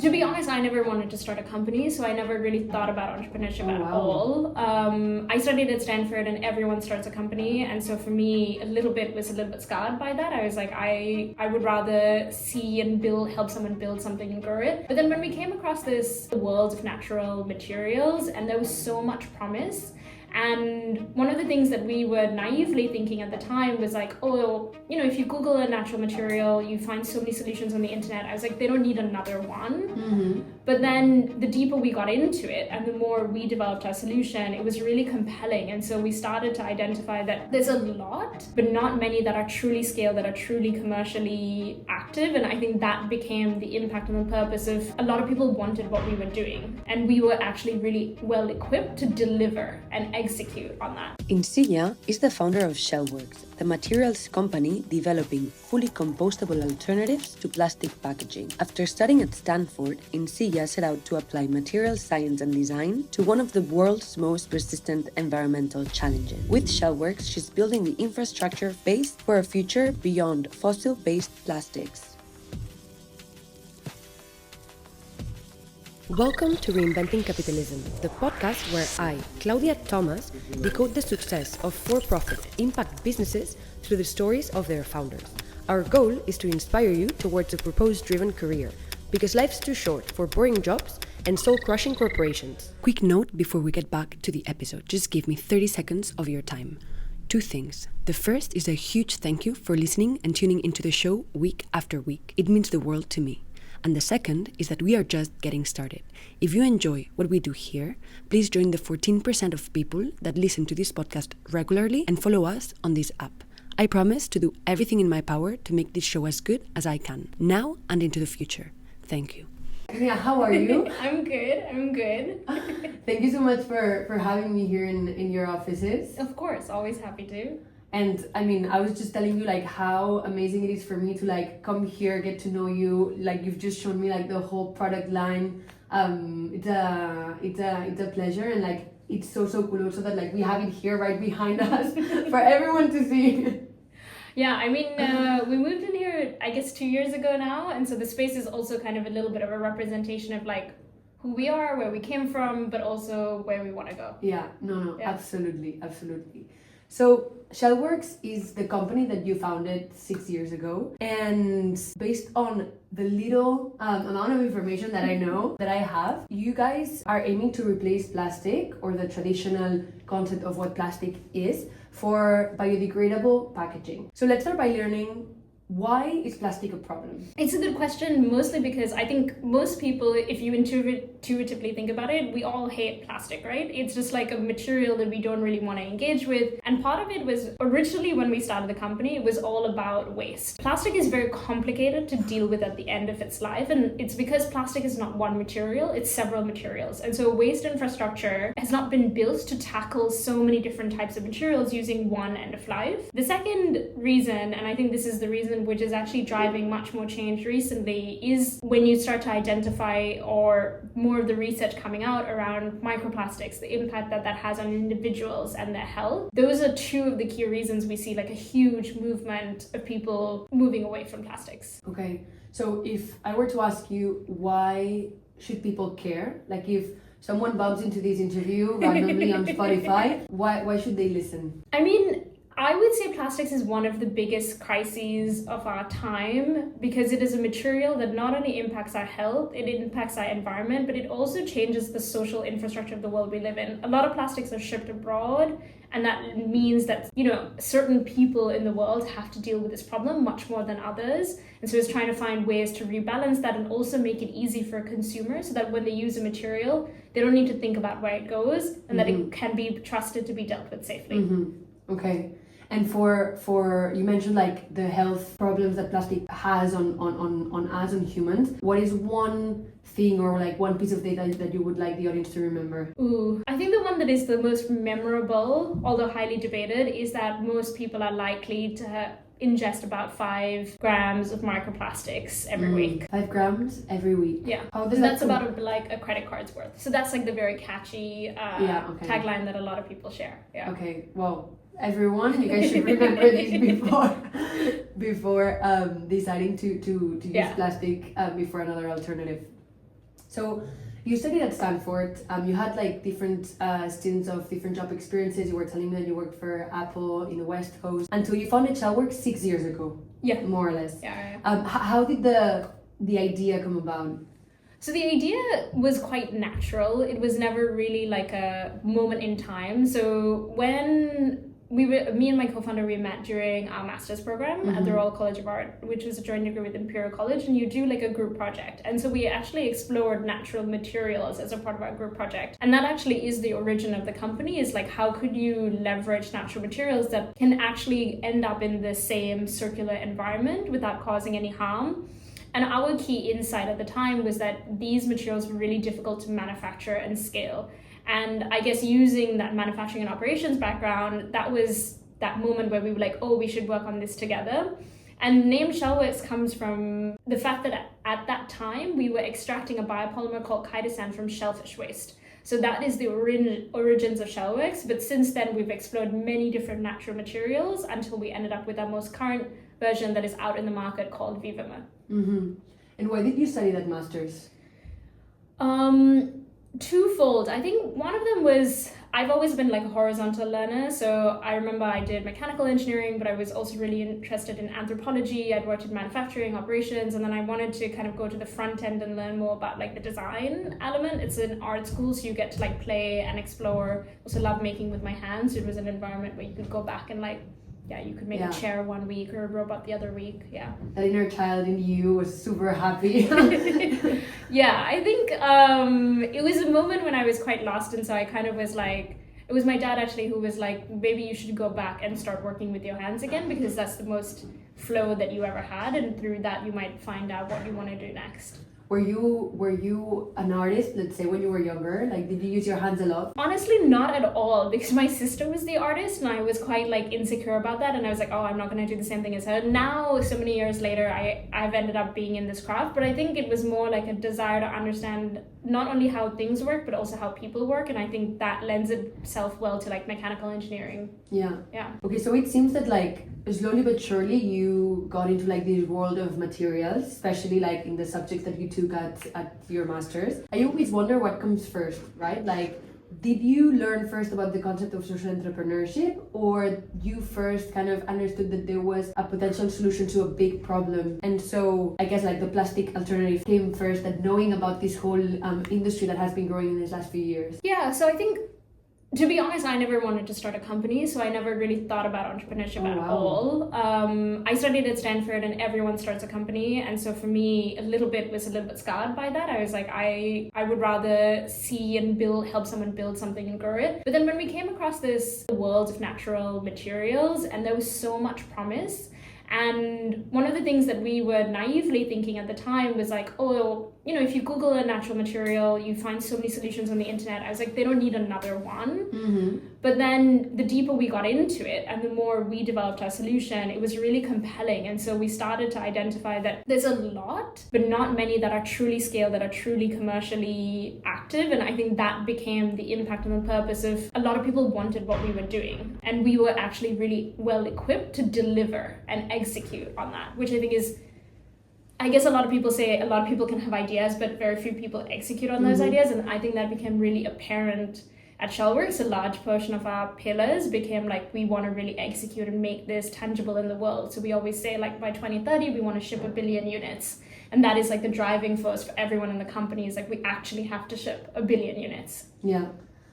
To be honest, I never wanted to start a company, so I never really thought about entrepreneurship at all. I studied at Stanford and everyone starts a company, and so for me, a little bit scarred by that. I was like, I would rather see and help someone build something and grow it. But then when we came across this world of natural materials, and there was so much promise, and one of the things that we were naively thinking at the time was like, oh, if you Google a natural material, you find so many solutions on the internet. I was like, they don't need another one. Mm-hmm. But then the deeper we got into it and the more we developed our solution, it was really compelling. And so we started to identify that there's a lot, but not many that are truly scaled, that are truly commercially active. And I think that became the impact and the purpose of a lot of people wanted what we were doing. And we were actually really well equipped to deliver and execute on that. Insiya is the founder of Shellworks, the materials company developing fully compostable alternatives to plastic packaging. After studying at Stanford, Insiya set out to apply material science and design to one of the world's most persistent environmental challenges. With Shellworks, she's building the infrastructure based for a future beyond fossil-based plastics. Welcome to Reinventing Capitalism, the podcast where I, Claudia Thomas, decode the success of for-profit impact businesses through the stories of their founders. Our goal is to inspire you towards a purpose-driven career, because life's too short for boring jobs and soul-crushing corporations. Quick note before we get back to the episode. Just give me 30 seconds of your time. 2 things. The first is a huge thank you for listening and tuning into the show week after week. It means the world to me. And the second is that we are just getting started. If you enjoy what we do here, please join the 14% of people that listen to this podcast regularly and follow us on this app. I promise to do everything in my power to make this show as good as I can, now and into the future. Thank you. Yeah, how are you? I'm good. Thank you so much for having me here in your offices. Of course, always happy to. And I mean, I was just telling you like how amazing it is for me to like come here, get to know you. Like you've just shown me like the whole product line. It's a pleasure, and like it's so cool also that like we have it here right behind us for everyone to see. Yeah, I mean, we moved in here, I guess 2 years ago now, and so the space is also kind of a little bit of a representation of like who we are, where we came from, but also where we want to go. Yeah, absolutely. So Shellworks is the company that you founded 6 years ago, and based on the little amount of information that I know that I have, you guys are aiming to replace plastic, or the traditional concept of what plastic is, for biodegradable packaging. So let's start by learning, why is plastic a problem? It's a good question, mostly because I think most people, if you intuitively think about it, we all hate plastic, right? It's just like a material that we don't really want to engage with. And part of it was originally when we started the company, it was all about waste. Plastic is very complicated to deal with at the end of its life. And it's because plastic is not one material, it's several materials. And so waste infrastructure has not been built to tackle so many different types of materials using one end of life. The second reason, and I think this is the reason which is actually driving much more change recently, is when you start to identify, or more of the research coming out around microplastics, the impact that has on individuals and their health. Those are two of the key reasons we see like a huge movement of people moving away from plastics. Okay, so if I were to ask you, why should people care? Like if someone bumps into this interview randomly on Spotify, why should they listen? I mean, I would say plastics is one of the biggest crises of our time, because it is a material that not only impacts our health, it impacts our environment, but it also changes the social infrastructure of the world we live in. A lot of plastics are shipped abroad, and that means that, certain people in the world have to deal with this problem much more than others. And so it's trying to find ways to rebalance that and also make it easy for consumers so that when they use a material, they don't need to think about where it goes, and that it can be trusted to be dealt with safely. Okay. And for you mentioned like the health problems that plastic has on us, on humans. What is one thing or like one piece of data that you would like the audience to remember? I think the one that is the most memorable, although highly debated, is that most people are likely to ingest about 5 grams of microplastics every week. 5 grams every week? Yeah. That's about a credit card's worth. So that's like the very catchy tagline that a lot of people share. Yeah. Okay, well, everyone, you guys should remember this before deciding to use plastic before another alternative. So you studied at Stanford. You had like different stints of different job experiences. You were telling me that you worked for Apple in the West Coast until you founded Shellworks 6 years ago. Yeah, more or less. Yeah. How did the idea come about? So the idea was quite natural. It was never really like a moment in time. So when me and my co-founder, we met during our master's program at the Royal College of Art, which was a joint degree with Imperial College, and you do like a group project. And so we actually explored natural materials as a part of our group project. And that actually is the origin of the company, is like, how could you leverage natural materials that can actually end up in the same circular environment without causing any harm? And our key insight at the time was that these materials were really difficult to manufacture and scale. And I guess using that manufacturing and operations background, that was that moment where we were like, oh, we should work on this together. And the name Shellworks comes from the fact that at that time, we were extracting a biopolymer called chitosan from shellfish waste. So that is the origins of Shellworks. But since then, we've explored many different natural materials until we ended up with our most current version that is out in the market called Vivamer. Mm-hmm. And why did you study that master's? Twofold. I think one of them was, I've always been like a horizontal learner. So I remember I did mechanical engineering, but I was also really interested in anthropology. I'd worked in manufacturing operations, and then I wanted to kind of go to the front end and learn more about like the design element. It's an art school, so you get to like play and explore. Also love making with my hands. So it was an environment where you could go back and like, you could make a chair one week or a robot the other week. That inner child in you was super happy. Yeah, I think it was a moment when I was quite lost, and so I kind of was like, it was my dad actually who was like, maybe you should go back and start working with your hands again, because that's the most flow that you ever had, and through that you might find out what you want to do next. Were you an artist, let's say, when you were younger? Like, did you use your hands a lot? Honestly, not at all, because my sister was the artist and I was quite like insecure about that, and I was like, oh, I'm not going to do the same thing as her. Now, so many years later, I've ended up being in this craft, but I think it was more like a desire to understand not only how things work, but also how people work, and I think that lends itself well to like mechanical engineering. Yeah. Okay, so it seems that like slowly but surely you got into like this world of materials, especially like in the subjects that you took at your master's. I always wonder what comes first, right? Like, did you learn first about the concept of social entrepreneurship, or you first kind of understood that there was a potential solution to a big problem? And so I guess like the plastic alternative came first, that knowing about this whole industry that has been growing in these last few years. Yeah, so I think, to be honest, I never wanted to start a company, so I never really thought about entrepreneurship at all. I studied at Stanford, and everyone starts a company, and so for me, a little bit scarred by that. I was like, I would rather see and help someone build something and grow it. But then when we came across this world of natural materials, and there was so much promise, and one of the things that we were naively thinking at the time was like, oh, if you Google a natural material, you find so many solutions on the internet. I was like, they don't need another one. Mm-hmm. But then the deeper we got into it and the more we developed our solution, it was really compelling. And so we started to identify that there's a lot, but not many that are truly scaled, that are truly commercially active. And I think that became the impact and the purpose of a lot of people wanted what we were doing. And we were actually really well equipped to deliver and execute on that, which I think is, I guess a lot of people say a lot of people can have ideas, but very few people execute on those ideas. And I think that became really apparent at Shellworks. A large portion of our pillars became like, we want to really execute and make this tangible in the world. So we always say like by 2030, we want to ship 1 billion units. And that is like the driving force for everyone in the company, is like, we actually have to ship 1 billion units. Yeah.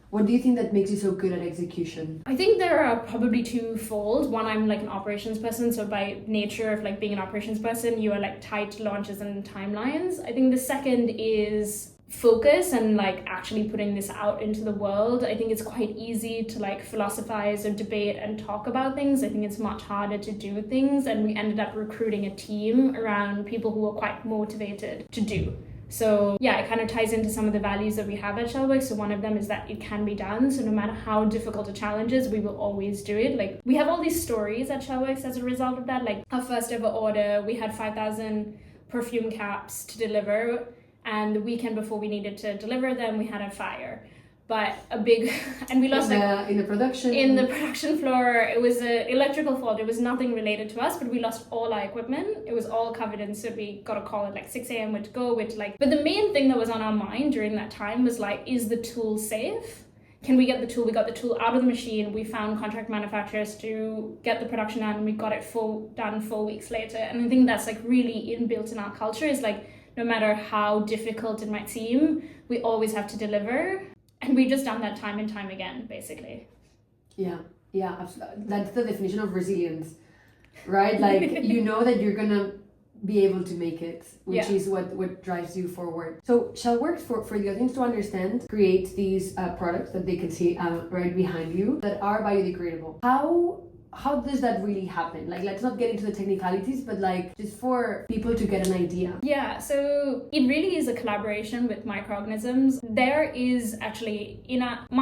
What do you think that makes you so good at execution? I think there are probably twofold. One, I'm like an operations person, so by nature of like being an operations person, you are like tied to launches and timelines. I think the second is focus and like actually putting this out into the world. I think it's quite easy to like philosophize or debate and talk about things. I think it's much harder to do things, and we ended up recruiting a team around people who were quite motivated to do. So yeah, it kind of ties into some of the values that we have at Shellworks. So one of them is that it can be done. So no matter how difficult a challenge is, we will always do it. Like, we have all these stories at Shellworks as a result of that. Like, our first ever order, we had 5,000 perfume caps to deliver, and the weekend before we needed to deliver them, we had a fire. but a big, and we lost in the production. In the production floor, it was an electrical fault. It was nothing related to us, but we lost all our equipment. It was all covered in soot. We got a call at like 6 a.m. where to go, but the main thing that was on our mind during that time was like, is the tool safe? Can we get the tool? We got the tool out of the machine. We found contract manufacturers to get the production out, and we got it done 4 weeks later. And I think that's like really inbuilt in our culture, is like, no matter how difficult it might seem, we always have to deliver. And we've just done that time and time again, basically. Yeah, absolutely. That's the definition of resilience, right? Like, you know that you're gonna be able to make it, which is what drives you forward. So Shellworks, for the audience to understand, creates these products that they can see right behind you that are biodegradable. How does that really happen? Like, let's not get into the technicalities, but like, just for people to get an idea. Yeah, so it really is a collaboration with microorganisms. There is actually,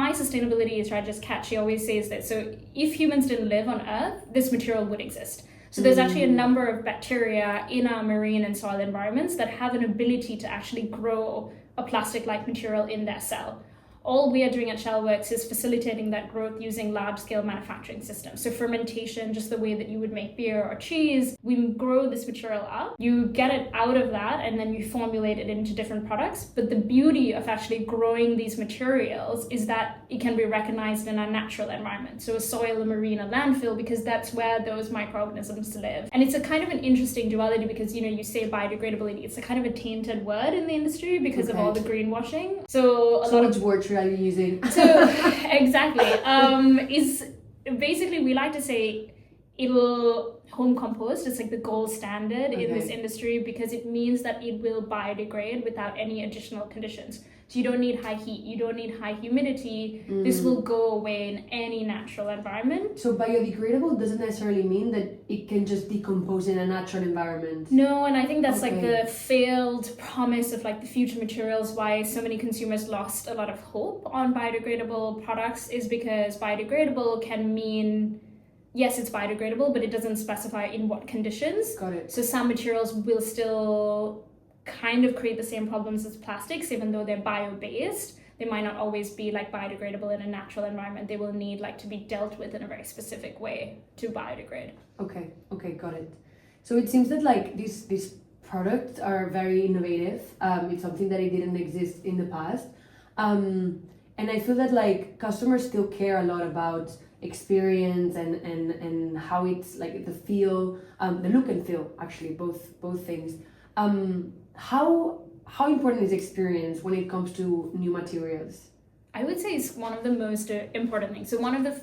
my sustainability strategist, Kat, she always says that, so if humans didn't live on Earth, this material would exist. So there's actually a number of bacteria in our marine and soil environments that have an ability to actually grow a plastic-like material in their cell. All we are doing at Shellworks is facilitating that growth using large-scale manufacturing systems. So fermentation, just the way that you would make beer or cheese, we grow this material up, you get it out of that, and then you formulate it into different products. But the beauty of actually growing these materials is that it can be recognized in our natural environment. So a soil, a marine, a landfill, because that's where those microorganisms live. And it's a kind of an interesting duality because, you say biodegradability, it's a kind of a tainted word in the industry because of all the greenwashing. So which word should I be using? So exactly, is basically, we like to say it'll home compost. It's like the gold standard in this industry because it means that it will biodegrade without any additional conditions. So you don't need high heat, you don't need high humidity. This will go away in any natural environment. So biodegradable doesn't necessarily mean that it can just decompose in a natural environment. No, and I think that's like the failed promise of like the future materials, why so many consumers lost a lot of hope on biodegradable products, is because biodegradable can mean, yes, it's biodegradable, but it doesn't specify in what conditions. Got it. So some materials will still kind of create the same problems as plastics, even though they're bio-based. They might not always be like biodegradable in a natural environment. They will need like to be dealt with in a very specific way to biodegrade. Okay, got it. So it seems that like these products are very innovative. It's something that it didn't exist in the past. And I feel that like customers still care a lot about experience and how it's like the feel, the look and feel, actually, both things. How important is experience when it comes to new materials? I would say it's one of the most important things. So one of the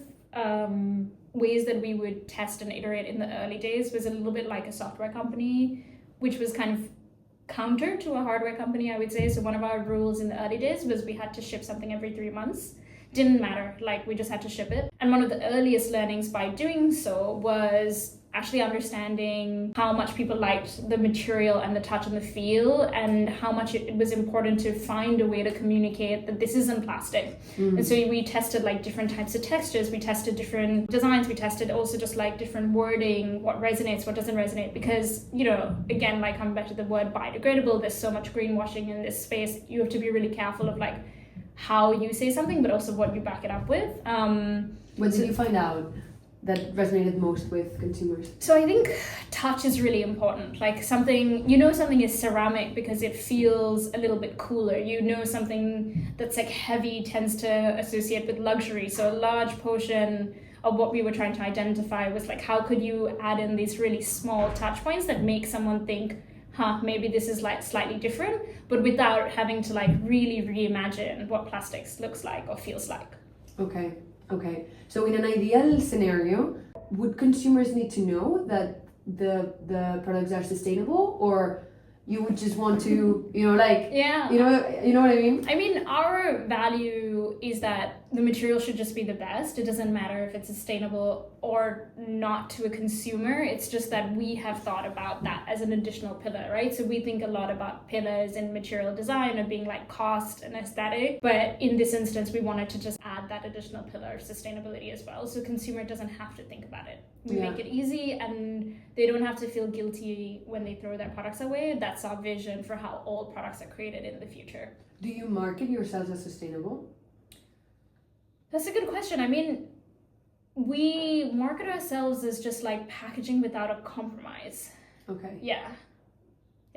ways that we would test and iterate in the early days was a little bit like a software company, which was kind of counter to a hardware company, I would say. So one of our rules in the early days was we had to ship something every 3 months. Didn't matter, like we just had to ship it. And one of the earliest learnings by doing so was actually understanding how much people liked the material and the touch and the feel, and how much it was important to find a way to communicate that this isn't plastic. And so we tested like different types of textures, we tested different designs, we tested also just like different wording, what resonates, what doesn't resonate, because again, like coming back to the word biodegradable, there's so much greenwashing in this space. You have to be really careful of like how you say something, but also what you back it up with. What did you find out that resonated most with consumers? So I think touch is really important. Like something is ceramic because it feels a little bit cooler. Something that's like heavy tends to associate with luxury. So a large portion of what we were trying to identify was like, how could you add in these really small touch points that make someone think, maybe this is like slightly different, but without having to like really reimagine what plastics looks like or feels like. Okay. So in an ideal scenario, would consumers need to know that the products are sustainable, or you would just want to, you know what I mean? I mean, our value is that the material should just be the best. It doesn't matter if it's sustainable or not to a consumer. It's just that we have thought about that as an additional pillar, right? So we think a lot about pillars in material design of being like cost and aesthetic. But in this instance, we wanted to just add that additional pillar of sustainability as well. So consumer doesn't have to think about it. We make it easy, and they don't have to feel guilty when they throw their products away. That's our vision for how all products are created in the future. Do you market yourselves as sustainable? That's a good question. I mean, we market ourselves as just like packaging without a compromise. Okay. Yeah.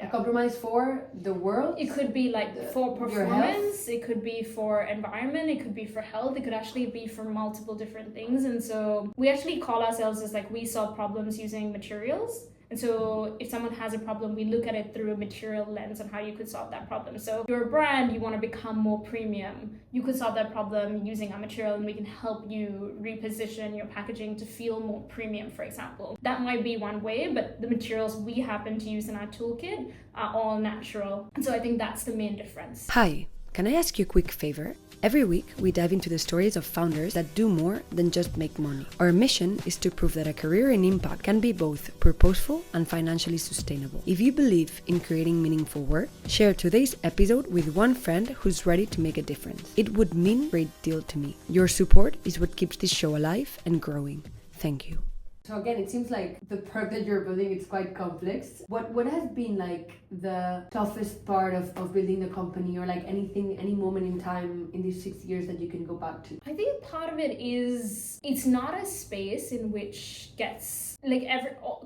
A compromise for the world? It could be like for performance, it could be for environment, it could be for health, it could actually be for multiple different things. And so we actually call ourselves as like we solve problems using materials. And so if someone has a problem, we look at it through a material lens on how you could solve that problem. So if you're a brand, you want to become more premium, you could solve that problem using our material, and we can help you reposition your packaging to feel more premium, for example. That might be one way, but the materials we happen to use in our toolkit are all natural. And so I think that's the main difference. Hi, can I ask you a quick favor? Every week, we dive into the stories of founders that do more than just make money. Our mission is to prove that a career in impact can be both purposeful and financially sustainable. If you believe in creating meaningful work, share today's episode with one friend who's ready to make a difference. It would mean a great deal to me. Your support is what keeps this show alive and growing. Thank you. So again, it seems like the product that you're building is quite complex. What has been like the toughest part of building the company, or like any moment in time in these 6 years that you can go back to? I think part of it is it's not a space in which gets like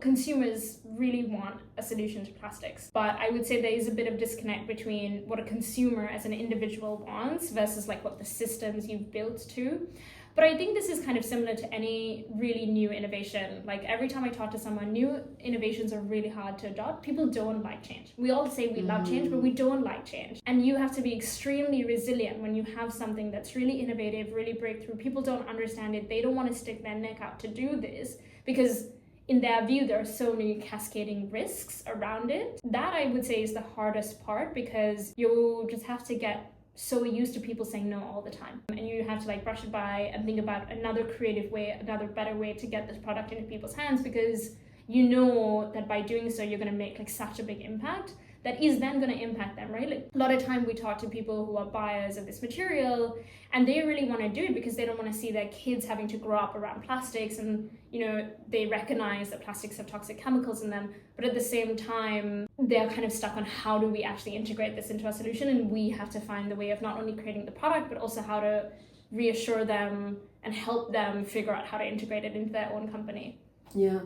consumers really want a solution to plastics. But I would say there is a bit of disconnect between what a consumer as an individual wants versus like what the systems you've built to. But I think this is kind of similar to any really new innovation. Like every time I talk to someone, new innovations are really hard to adopt. People don't like change. We all say we love change, but we don't like change. And you have to be extremely resilient when you have something that's really innovative, really breakthrough. People don't understand it. They don't want to stick their neck out to do this because in their view, there are so many cascading risks around it. That I would say is the hardest part, because you just have to get so used to people saying no all the time, and you have to like brush it by and think about another creative way, another better way to get this product into people's hands, because you know that by doing so you're going to make like such a big impact that is then going to impact them, right? Like a lot of time we talk to people who are buyers of this material, and they really want to do it because they don't want to see their kids having to grow up around plastics, and they recognize that plastics have toxic chemicals in them, but at the same time they're kind of stuck on how do we actually integrate this into our solution, and we have to find the way of not only creating the product but also how to reassure them and help them figure out how to integrate it into their own company. Yeah.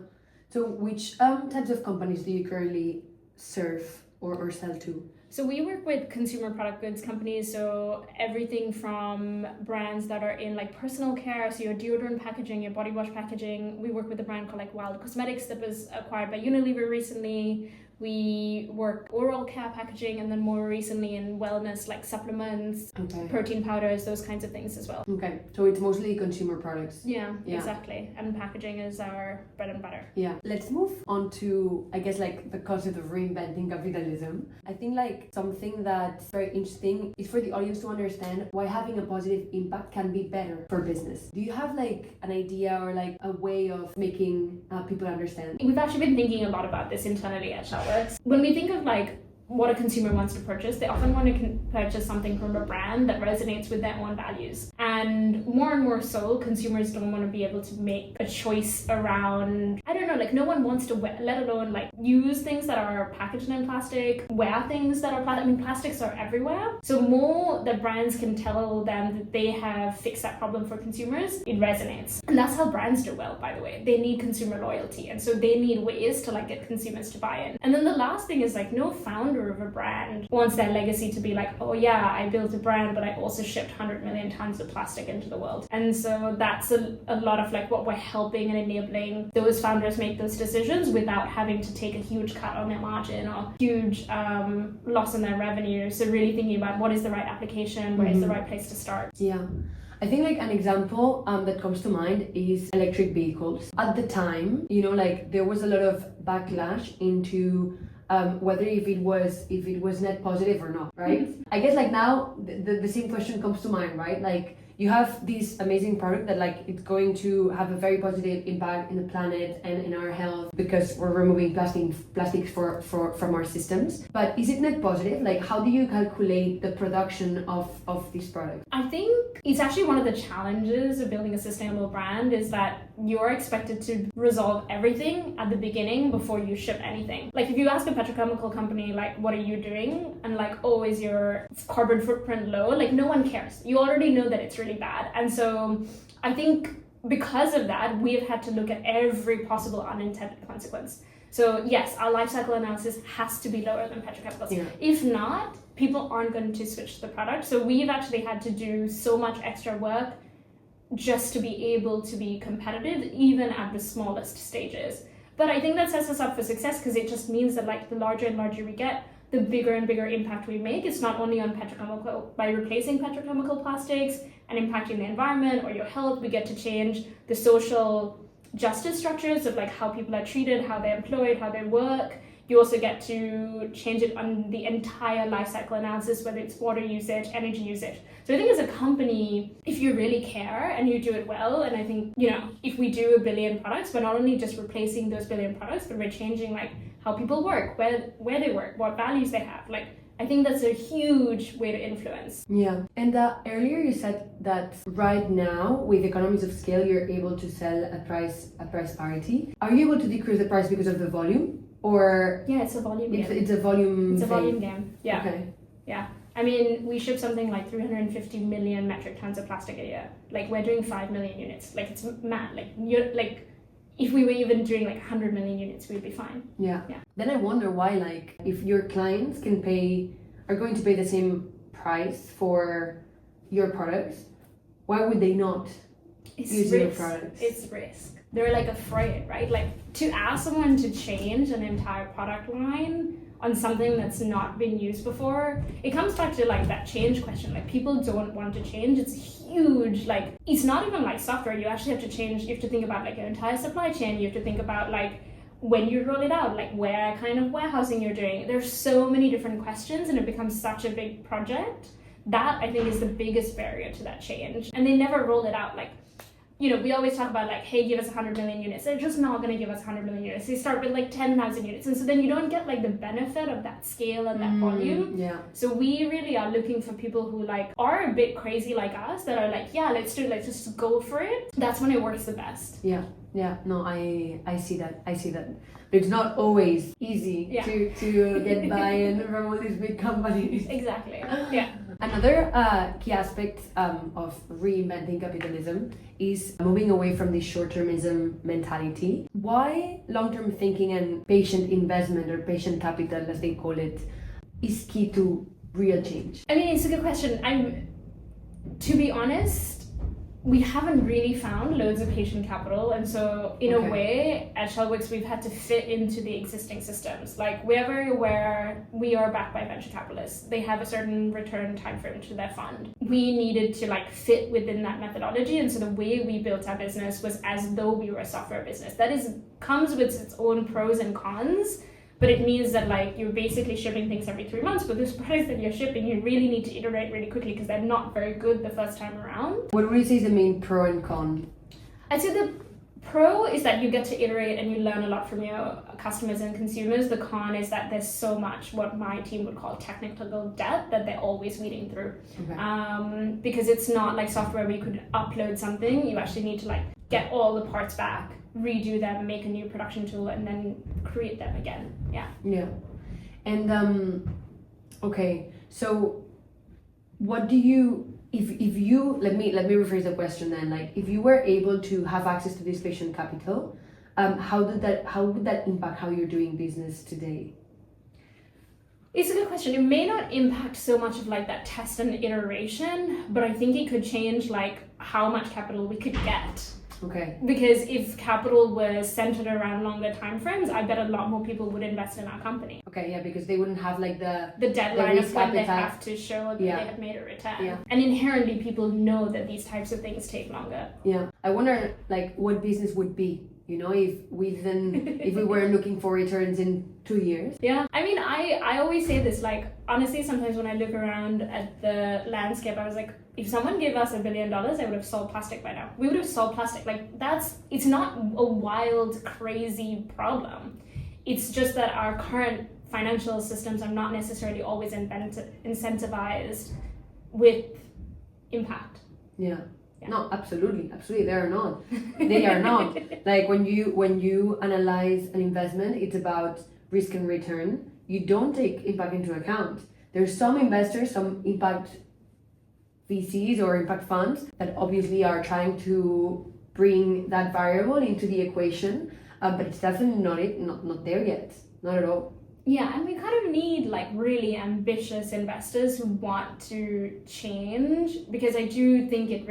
So which types of companies do you currently serve or sell to? So we work with consumer product goods companies, so everything from brands that are in like personal care, so your deodorant packaging, your body wash packaging. We work with a brand called like Wild Cosmetics that was acquired by Unilever recently. We work oral care packaging, and then more recently in wellness, like supplements, protein powders, those kinds of things as well. Okay, so it's mostly consumer products. Yeah, exactly. And packaging is our bread and butter. Yeah. Let's move on to, I guess, like the concept of reinventing capitalism. I think like something that's very interesting is for the audience to understand why having a positive impact can be better for business. Do you have like an idea or like a way of making people understand? We've actually been thinking a lot about this internally at Shellworks. When we think of like what a consumer wants to purchase, they often want to purchase something from a brand that resonates with their own values. And more so, consumers don't want to be able to make a choice around, I don't know, like no one wants to wear, let alone like use things that are packaged in plastic, wear things that are plastic. I mean, plastics are everywhere. So more that brands can tell them that they have fixed that problem for consumers, it resonates. And that's how brands do well, by the way. They need consumer loyalty. And so they need ways to like get consumers to buy in. And then the last thing is like no founder of a brand wants their legacy to be like, oh yeah, I built a brand, but I also shipped 100 million tons of plastic into the world. And so that's a lot of like what we're helping and enabling those founders make those decisions without having to take a huge cut on their margin or huge loss in their revenue. So really thinking about what is the right application, where is the right place to start. Yeah. I think like an example that comes to mind is electric vehicles. At the time, like there was a lot of backlash into whether if it was net positive or not, right? I guess like now the same question comes to mind, right? Like you have this amazing product that like it's going to have a very positive impact in the planet and in our health because we're removing plastics from our systems. But is it net positive? Like how do you calculate the production of this product? I think it's actually one of the challenges of building a sustainable brand is that you're expected to resolve everything at the beginning before you ship anything. Like if you ask a petrochemical company, like, what are you doing? And like, oh, is your carbon footprint low? Like no one cares. You already know that it's really bad. And so I think because of that, we've had to look at every possible unintended consequence. So yes, our life cycle analysis has to be lower than petrochemicals. Yeah. If not, people aren't going to switch the product. So we've actually had to do so much extra work just to be able to be competitive, even at the smallest stages. But I think that sets us up for success because it just means that like the larger and larger we get, the bigger and bigger impact we make. It's not only on petrochemical, by replacing petrochemical plastics and impacting the environment or your health, we get to change the social justice structures of like how people are treated, how they're employed, how they work. You also get to change it on the entire life cycle analysis, whether it's water usage, energy usage. So I think as a company, if you really care and you do it well, and I think, you know, if we do 1 billion products, we're not only just replacing those 1 billion products, but we're changing like how people work, where they work, what values they have. Like, I think that's a huge way to influence. Yeah. And earlier you said that right now, with economies of scale, you're able to sell at price parity. Are you able to decrease the price because of the volume? Or yeah, it's a volume game. It's a volume. It's a thing. volume game. Yeah. Okay. Yeah. I mean, we ship something like 350 million metric tons of plastic a year. Like we're doing 5 million units. Like it's mad. Like you're like, if we were even doing like 100 million units, we'd be fine. Yeah. Yeah. Then I wonder why, like, if your clients are going to pay the same price for your products, why would they not use your products? It's risk. They're like afraid, right? Like to ask someone to change an entire product line on something that's not been used before, it comes back to like that change question. Like people don't want to change. It's huge. Like it's not even like software. You actually have to change. You have to think about like your entire supply chain. You have to think about like when you roll it out, like where kind of warehousing you're doing. There's so many different questions and it becomes such a big project. That I think is the biggest barrier to that change. And they never roll it out. Like, you know, we always talk about like, hey, give us 100 million units. They're just not going to give us 100 million units. They start with like 10,000 units. And so then you don't get like the benefit of that scale and that volume. Yeah. So we really are looking for people who like are a bit crazy like us that are like, yeah, let's do it. Let's just go for it. That's when it works the best. Yeah. Yeah. No, I see that. But it's not always easy to get buy-in from all these big companies. Exactly. Yeah. Another key aspect of reinventing capitalism is moving away from this short-termism mentality. Why long-term thinking and patient investment, or patient capital as they call it, is key to real change? I mean, it's a good question. To be honest, we haven't really found loads of patient capital, and so in a way at Shellworks we've had to fit into the existing systems. Like we're very aware we are backed by venture capitalists. They have a certain return time frame to their fund. We needed to like fit within that methodology, and so the way we built our business was as though we were a software business. That comes with its own pros and cons. But it means that like you're basically shipping things every 3 months, but those products that you're shipping, you really need to iterate really quickly because they're not very good the first time around. What would you say is the main pro and con? I'd say the pro is that you get to iterate and you learn a lot from your customers and consumers. The con is that there's so much what my team would call technical debt that they're always weeding through. Okay. Because it's not like software where you could upload something. You actually need to like get all the parts back, redo them, make a new production tool, and then create them again. Yeah. And okay, so what do you, if you let me rephrase the question then, like if you were able to have access to this patient capital, how would that impact how you're doing business today? It's a good question. It may not impact so much of like that test and iteration, but I think it could change like how much capital we could get. Okay. Because if capital was centered around longer timeframes, I bet a lot more people would invest in our company. Okay, yeah, because they wouldn't have like the deadline of when they have to show that they have made a return. Yeah. And inherently people know that these types of things take longer. Yeah. I wonder like what business would be, you know, if we were looking for returns in 2 years. Yeah. I mean, I always say this, like honestly, sometimes when I look around at the landscape, I was like, if someone gave us $1 billion, I would have solved plastic by now. We would have solved plastic. Like it's not a wild, crazy problem. It's just that our current financial systems are not necessarily always incentivized with impact. Yeah. Yeah. No, absolutely, they are not. They are not. Like when you analyze an investment, it's about risk and return. You don't take impact into account. There's some investors, some impact VCs or impact funds that obviously are trying to bring that variable into the equation, but it's definitely not there yet, not at all. Yeah, and we kind of need like really ambitious investors who want to change, because I do think it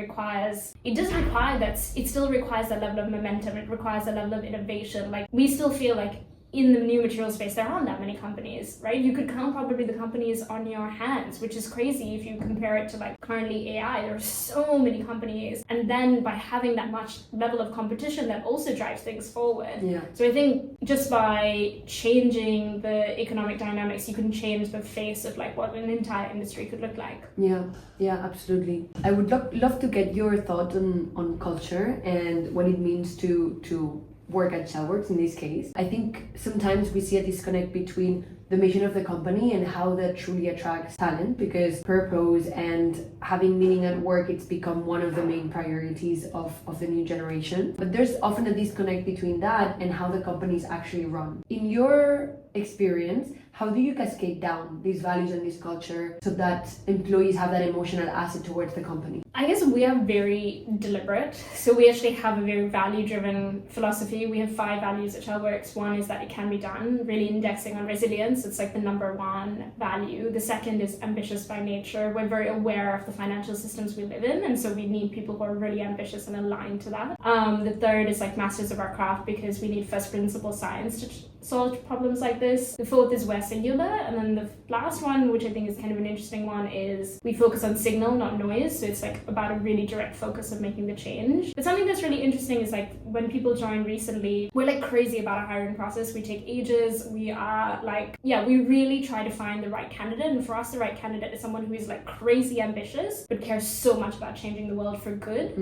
still requires that level of momentum, it requires a level of innovation. Like we still feel like in the new material space, there aren't that many companies, right? You could count probably the companies on your hands, which is crazy if you compare it to like currently AI. There are so many companies. And then by having that much level of competition, that also drives things forward. Yeah. So I think just by changing the economic dynamics, you can change the face of like what an entire industry could look like. Yeah, absolutely. I would love to get your thoughts on culture and what it means to work at Shellworks in this case. I think sometimes we see a disconnect between the mission of the company and how that truly attracts talent, because purpose and having meaning at work, it's become one of the main priorities of the new generation. But there's often a disconnect between that and how the company is actually run. In your experience, how do you cascade down these values and this culture so that employees have that emotional asset towards the company? I guess we are very deliberate. So we actually have a very value-driven philosophy. We have 5 values at Shellworks. One is that it can be done, really indexing on resilience. It's like the number 1 value. The second is ambitious by nature. We're very aware of the financial systems we live in, and so we need people who are really ambitious and aligned to that. The third is like masters of our craft, because we need first principle science to solve problems like this. The fourth is we're singular, and then the last one, which I think is kind of an interesting one, is we focus on signal, not noise. So it's like about a really direct focus of making the change. But something that's really interesting is like when people join recently, we're like crazy about our hiring process. We take ages. We are like, we really try to find the right candidate. And for us, the right candidate is someone who is like crazy ambitious, but cares so much about changing the world for good,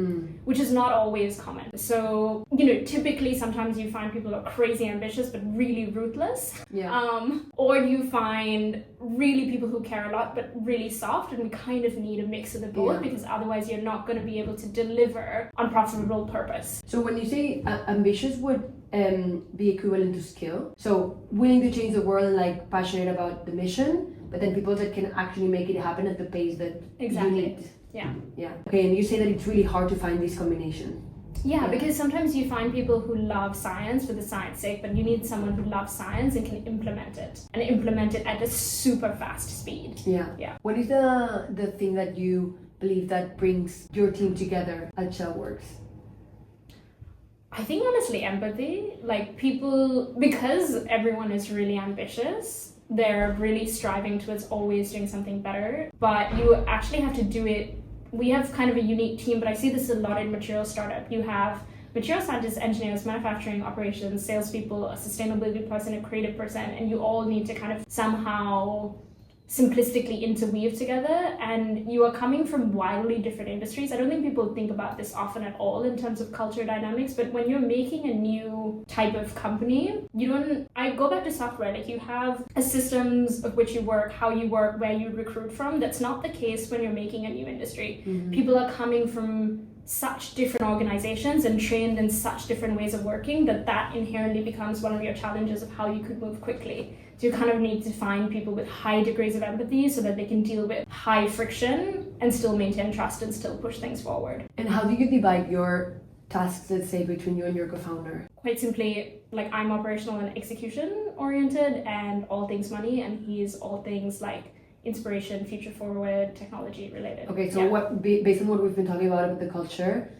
which is not always common. So, typically sometimes you find people who are crazy ambitious, but really ruthless. Or you find really people who care a lot, but really soft. And we kind of need a mix of the both, because otherwise you're not going to be able to deliver on profitable purpose. So when you say ambitious would be equivalent to skill, so willing to change the world and like passionate about the mission, but then people that can actually make it happen at the pace that you need. Yeah. Okay, and you say that it's really hard to find this combination. Yeah, because sometimes you find people who love science for the science sake, but you need someone who loves science and can implement it at a super fast speed. Yeah. What is the thing that you believe that brings your team together at Shellworks? I think honestly empathy. Like people, because everyone is really ambitious, they're really striving towards always doing something better, but you actually have to do it. We have kind of a unique team, but I see this a lot in material startup. You have material scientists, engineers, manufacturing operations, salespeople, a sustainability person, a creative person, and you all need to kind of somehow simplistically interweave together, and you are coming from wildly different industries. I don't think people think about this often at all in terms of culture dynamics, but when you're making a new type of company, I go back to software, like you have a systems of which you work, how you work, where you recruit from. That's not the case when you're making a new industry. People are coming from such different organizations and trained in such different ways of working that inherently becomes one of your challenges of how you could move quickly. So you kind of need to find people with high degrees of empathy so that they can deal with high friction and still maintain trust and still push things forward. And how do you divide your tasks, let's say, between you and your co-founder? Quite simply, like I'm operational and execution oriented and all things money, and he's all things like inspiration, future forward, technology related. Okay, so what based on what we've been talking about the culture,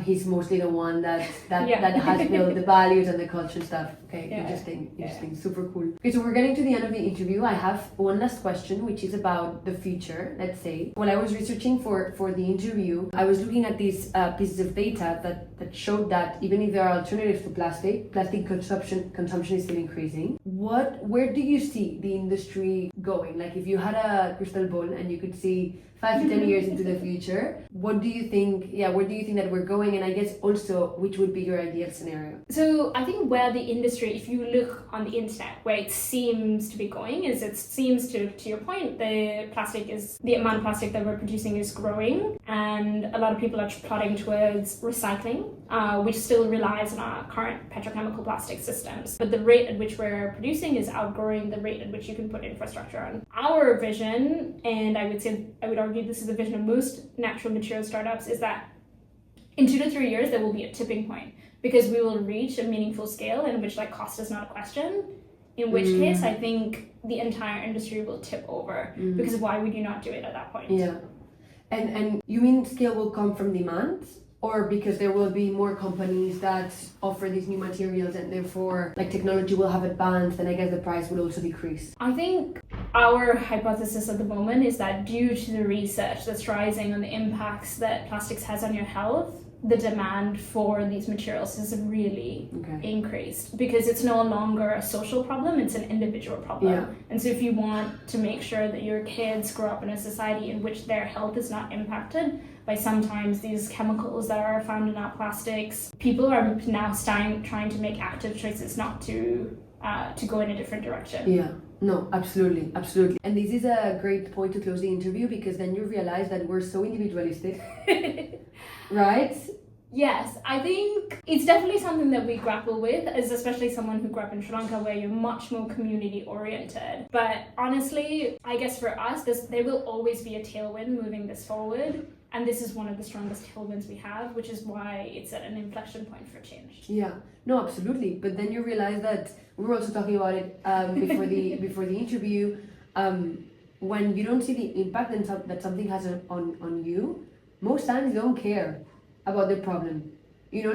he's mostly the one that has built the values and the culture stuff. Okay, interesting, super cool. Okay, so we're getting to the end of the interview. I have one last question, which is about the future, let's say. When I was researching for the interview, I was looking at these pieces of data that showed that even if there are alternatives to plastic consumption is still increasing. Where do you see the industry going? Like if you had a crystal ball and you could see 5 to 10 years into the future, where do you think that we're going, and I guess also which would be your ideal scenario? So I think where the industry, if you look on the internet, where it seems to be going is it seems to your point, the amount of plastic that we're producing is growing, and a lot of people are plodding towards recycling, which still relies on our current petrochemical plastic systems. But the rate at which we're producing is outgrowing the rate at which you can put infrastructure on. Our vision, and I would argue this is the vision of most natural material startups, is that in 2 to 3 years there will be a tipping point, because we will reach a meaningful scale in which cost is not a question, in which case I think the entire industry will tip over, because why would you not do it at that point? Yeah. And you mean scale will come from demand, or because there will be more companies that offer these new materials and therefore technology will have advanced, and I guess the price will also decrease? I think our hypothesis at the moment is that due to the research that's rising on the impacts that plastics has on your health, the demand for these materials has really increased, because it's no longer a social problem, it's an individual problem. Yeah. And so if you want to make sure that your kids grow up in a society in which their health is not impacted by sometimes these chemicals that are found in our plastics, people are now trying to make active choices not to go in a different direction. Yeah. No, absolutely. And this is a great point to close the interview, because then you realize that we're so individualistic. Right? Yes, I think it's definitely something that we grapple with, as especially someone who grew up in Sri Lanka, where you're much more community oriented. But honestly, I guess for us, there will always be a tailwind moving this forward. And this is one of the strongest tailwinds we have, which is why it's at an inflection point for change. Yeah, no, absolutely. But then you realize that we were also talking about it before the interview. When you don't see the impact that something has on you, most times you don't care about the problem. You know,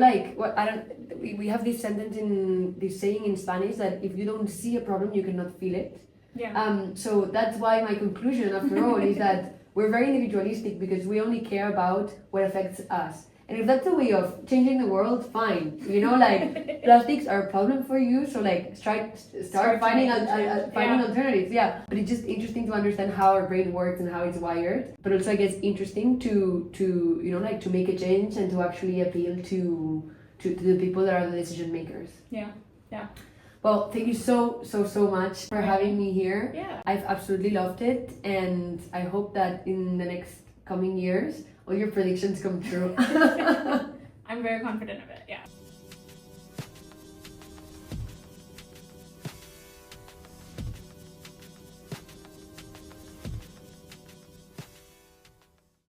we have this saying in Spanish that if you don't see a problem, you cannot feel it. Yeah. So that's why my conclusion, after all, is that we're very individualistic, because we only care about what affects us. And if that's a way of changing the world, fine. You know, plastics are a problem for you, so start finding alternatives. Yeah. But it's just interesting to understand how our brain works and how it's wired. But also, I guess, interesting to to make a change and to actually appeal to the people that are the decision makers. Yeah. Yeah. Well, thank you so much for having me here. Yeah. I've absolutely loved it, and I hope that in the next coming years, all your predictions come true. I'm very confident of it, yeah.